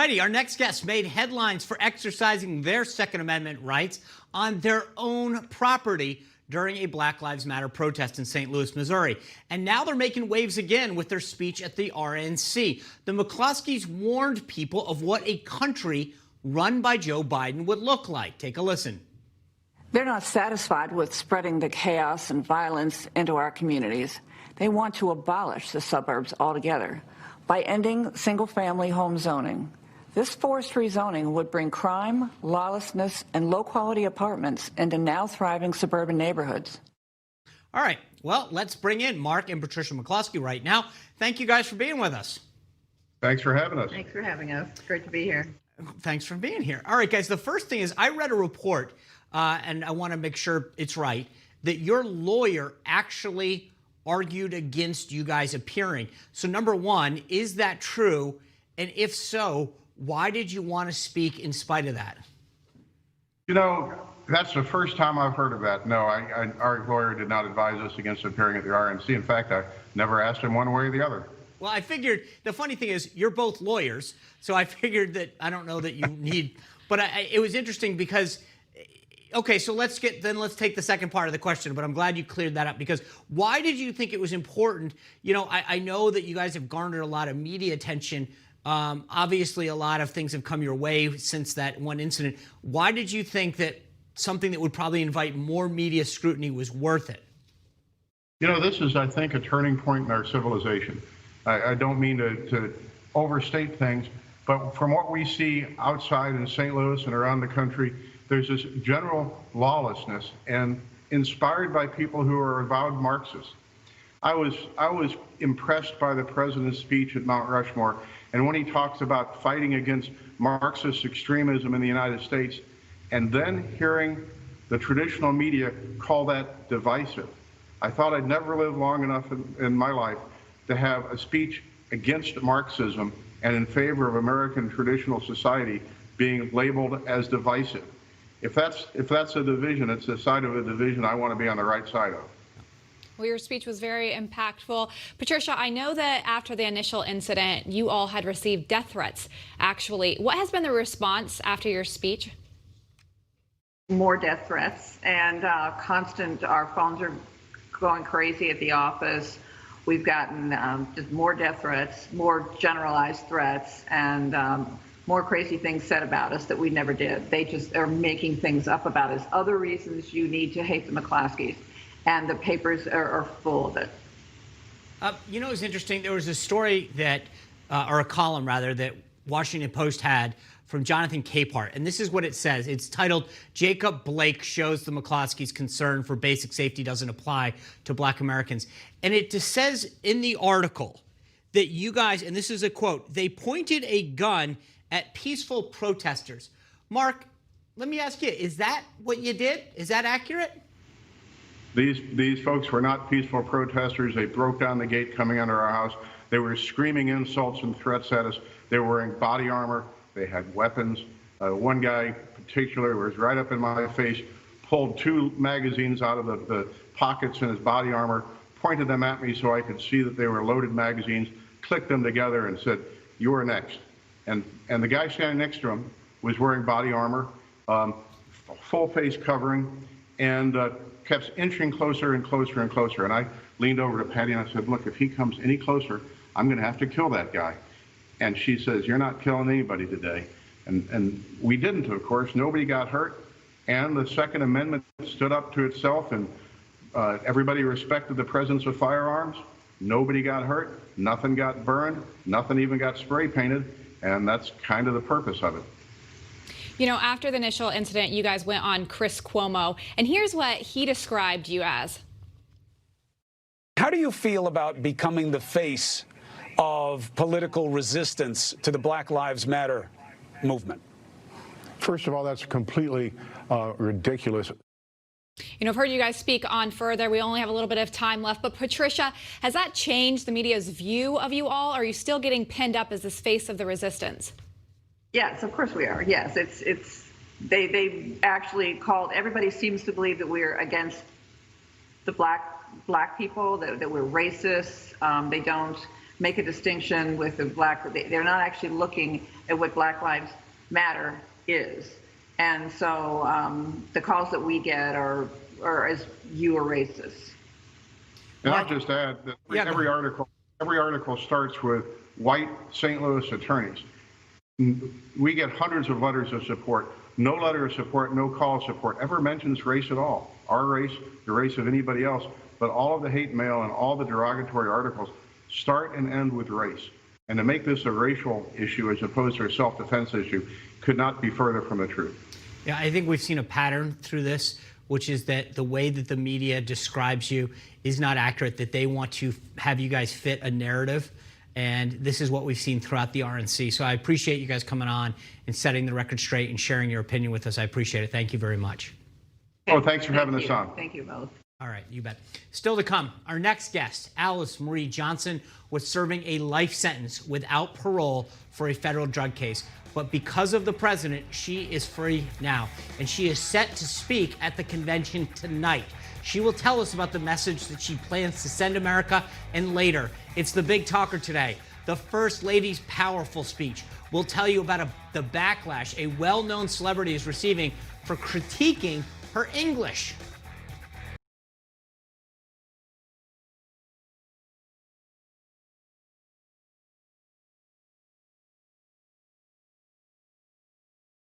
righty, our next guest made headlines for exercising their Second Amendment rights on their own property during a Black Lives Matter protest in St. Louis, Missouri. And now they're making waves again with their speech at the RNC. The McCloskeys warned people of what a country run by Joe Biden would look like. Take a listen. They're not satisfied with spreading the chaos and violence into our communities. They want to abolish the suburbs altogether by ending single-family home zoning. This forced rezoning would bring crime, lawlessness, and low-quality apartments into now thriving suburban neighborhoods. All right, well, let's bring in Mark and Patricia McCloskey right now. Thank you guys for being with us. Thanks for having us. Thanks for having us. Great to be here. Thanks for being here. All right, guys, the first thing is I read a report, and I want to make sure it's right, that your lawyer actually argued against you guys appearing. So number one, is that true? And if so, why did you want to speak in spite of that? You know, that's the first time I've heard of that. No, our lawyer did not advise us against appearing at the RNC. In fact, I never asked him one way or the other. Well, I figured, the funny thing is, you're both lawyers, so I figured that, I don't know that you need, but it was interesting because, okay, so let's take the second part of the question, but I'm glad you cleared that up, because why did you think it was important? You know, I know that you guys have garnered a lot of media attention. Obviously, a lot of things have come your way since that one incident. Why did you think that something that would probably invite more media scrutiny was worth it? You know, this is, I think, a turning point in our civilization. I don't mean to overstate things, but from what we see outside in St. Louis and around the country, there's this general lawlessness, and inspired by people who are avowed Marxists. I was impressed by the president's speech at Mount Rushmore, and when he talks about fighting against Marxist extremism in the United States, and then hearing the traditional media call that divisive. I thought I'd never live long enough in my life to have a speech against Marxism and in favor of American traditional society being labeled as divisive. If that's a division, it's the side of a division I want to be on the right side of. Well, your speech was very impactful. Patricia, I know that after the initial incident, you all had received death threats, actually. What has been the response after your speech? More death threats and constant, our phones are going crazy at the office. We've gotten just more death threats, more generalized threats, and more crazy things said about us that we never did. They just are making things up about us. Other reasons you need to hate the McCloskeys, and the papers are full of it. You know, it's interesting. There was a story that, or a column rather, that Washington Post had from Jonathan Capehart, and this is what it says. It's titled, "Jacob Blake Shows the McCloskeys' Concern for Basic Safety Doesn't Apply to Black Americans." And it just says in the article that you guys, and this is a quote, "they pointed a gun at peaceful protesters." Mark, let me ask you, is that what you did? Is that accurate? These folks were not peaceful protesters. They broke down the gate coming under our house. They were screaming insults and threats at us. They were wearing body armor. They had weapons. One guy in particular was right up in my face, pulled 2 magazines out of the pockets in his body armor, pointed them at me so I could see that they were loaded magazines, clicked them together and said, "You're next." And the guy standing next to him was wearing body armor, full face covering, and kept inching closer and closer and closer. And I leaned over to Patty and I said, "Look, if he comes any closer, I'm going to have to kill that guy." And she says, "You're not killing anybody today." And we didn't, of course. Nobody got hurt. And the Second Amendment stood up to itself, and everybody respected the presence of firearms. Nobody got hurt. Nothing got burned. Nothing even got spray painted. And that's kind of the purpose of it. You know, after the initial incident, you guys went on Chris Cuomo, and here's what he described you as. How do you feel about becoming the face of political resistance to the Black Lives Matter movement? First of all, that's completely ridiculous. You know, I've heard you guys speak on further. We only have a little bit of time left. But Patricia, has that changed the media's view of you all? Or are you still getting pinned up as this face of the resistance? Yes, of course we are. Yes, they actually called, everybody seems to believe that we're against the black people, that we're racist. They don't make a distinction with the they're not actually looking at what Black Lives Matter is. And so the calls that we get are as you are racist. And I'll just add that every article starts with white St. Louis attorneys. We get hundreds of letters of support. No letter of support, no call of support ever mentions race at all. Our race, the race of anybody else, but all of the hate mail and all the derogatory articles start and end with race. And to make this a racial issue as opposed to a self-defense issue could not be further from the truth. Yeah, I think we've seen a pattern through this, which is that the way that the media describes you is not accurate, that they want to have you guys fit a narrative. And this is what we've seen throughout the RNC. So I appreciate you guys coming on and setting the record straight and sharing your opinion with us. I appreciate it. Thank you very much. Oh, thanks for having us on. Thank you both. All right, you bet. Still to come, our next guest, Alice Marie Johnson, was serving a life sentence without parole for a federal drug case. But because of the president, she is free now. And she is set to speak at the convention tonight. She will tell us about the message that she plans to send America. And later, it's the big talker today, the First Lady's powerful speech. We'll tell you about the backlash a well-known celebrity is receiving for critiquing her English.